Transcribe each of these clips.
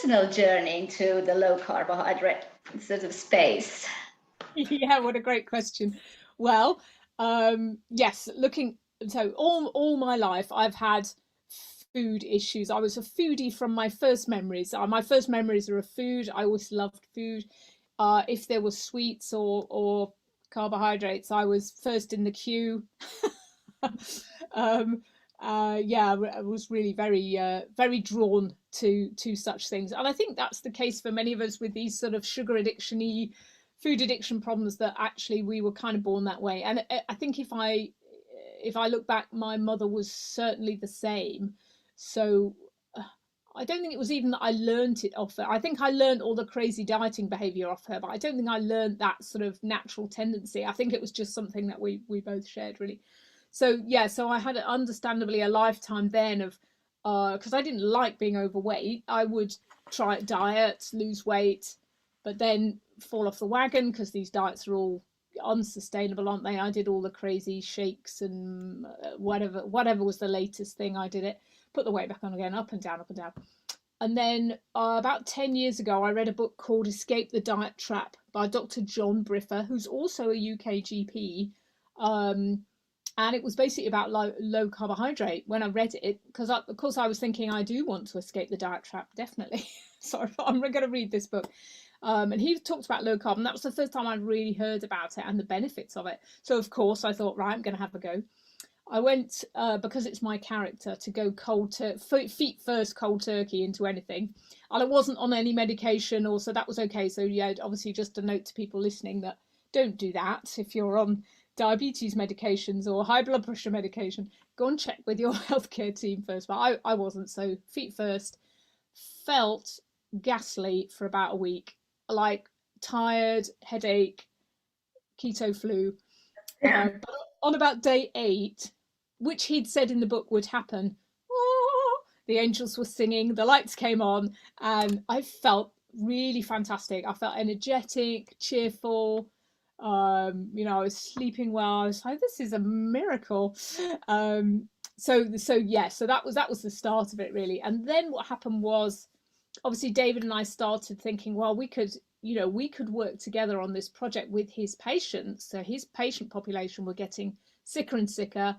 personal journey into the low carbohydrate sort of space? Yeah, what a great question. Well, yes, so all my life I've had food issues. I was a foodie from my first memories. My first memories are of food. I always loved food. If there was sweets or carbohydrates, I was first in the queue. um, yeah, I was really very drawn to such things, and I think that's the case for many of us with these sort of sugar addiction-y, food addiction problems. That actually we were kind of born that way, and I think if I look back, my mother was certainly the same. So I don't think it was even that I learnt it off her. I think I learnt all the crazy dieting behavior off her, but I don't think I learnt that sort of natural tendency. I think it was just something that we both shared, really. So yeah, so I had understandably a lifetime then of because I didn't like being overweight. I would try diets, lose weight, but then fall off the wagon because these diets are all unsustainable, aren't they? I did all the crazy shakes and whatever was the latest thing. I did it, put the weight back on again, up and down, up and down. And then about 10 years ago, I read a book called Escape the Diet Trap by Dr. John Briffer, who's also a UK GP. Um, and it was basically about low carbohydrate. When I read it, because of course I was thinking I do want to escape the diet trap, definitely. So I'm going to read this book. And he talked about low carb, and that was the first time I really heard about it and the benefits of it. So of course I thought, right, I'm going to have a go. I went because it's my character to go feet first, cold turkey into anything, and I wasn't on any medication, or so that was okay. So yeah, obviously just a note to people listening that don't do that if you're on diabetes medications or high blood pressure medication. Go and check with your healthcare team first. But I wasn't, so feet first. Felt ghastly for about a week, like tired, headache, keto flu. Yeah. But on about day 8, which he'd said in the book would happen, the angels were singing, the lights came on, and I felt really fantastic. I felt energetic, cheerful. I was sleeping well. I was like, this is a miracle. So that was the start of it, really. And then what happened was, obviously David and I started thinking, well, we could work together on this project with his patients. So his patient population were getting sicker and sicker,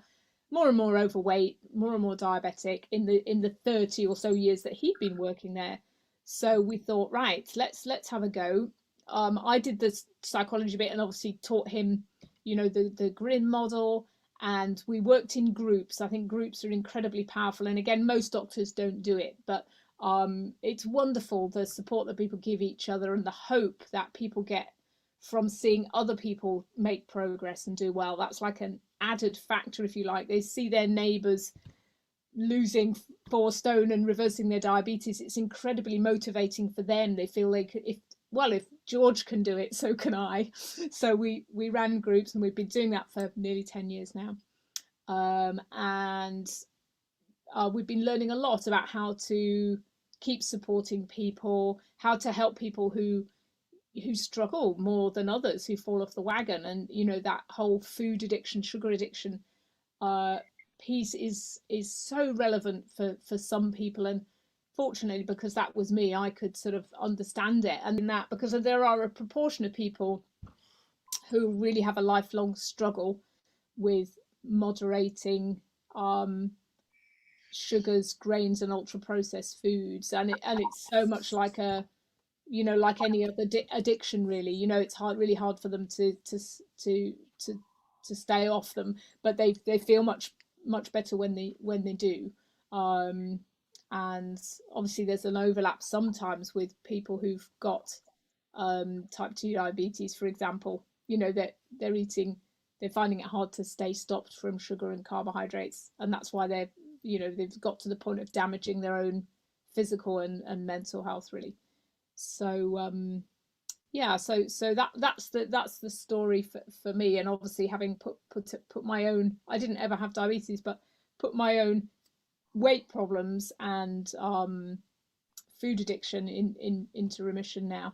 more and more overweight, more and more diabetic in the 30 or so years that he'd been working there. So we thought, right, let's have a go. I did the psychology bit and obviously taught him, the grin model, and we worked in groups. I think groups are incredibly powerful, and again, most doctors don't do it, but it's wonderful the support that people give each other and the hope that people get from seeing other people make progress and do well. That's like an added factor, if you like. They see their neighbours losing 4 stone and reversing their diabetes. It's incredibly motivating for them. They feel they could, if George can do it, so can I. So we ran groups, and we've been doing that for nearly 10 years now. And we've been learning a lot about how to keep supporting people, how to help people who struggle more than others, who fall off the wagon. And that whole food addiction, sugar addiction uh, piece is so relevant for some people. And fortunately, because that was me, I could sort of understand it. And in that, because there are a proportion of people who really have a lifelong struggle with moderating sugars, grains, and ultra processed foods, and it's so much like like any other addiction, really. It's really hard for them to stay off them, but they feel much better when they do. um and obviously there's an overlap sometimes with people who've got type 2 diabetes, for example. That they're finding it hard to stay stopped from sugar and carbohydrates, and that's why they've got to the point of damaging their own physical and mental health, really. So yeah, so that's the story for me. And obviously, having put my own, I didn't ever have diabetes, but put my own weight problems and food addiction into remission now.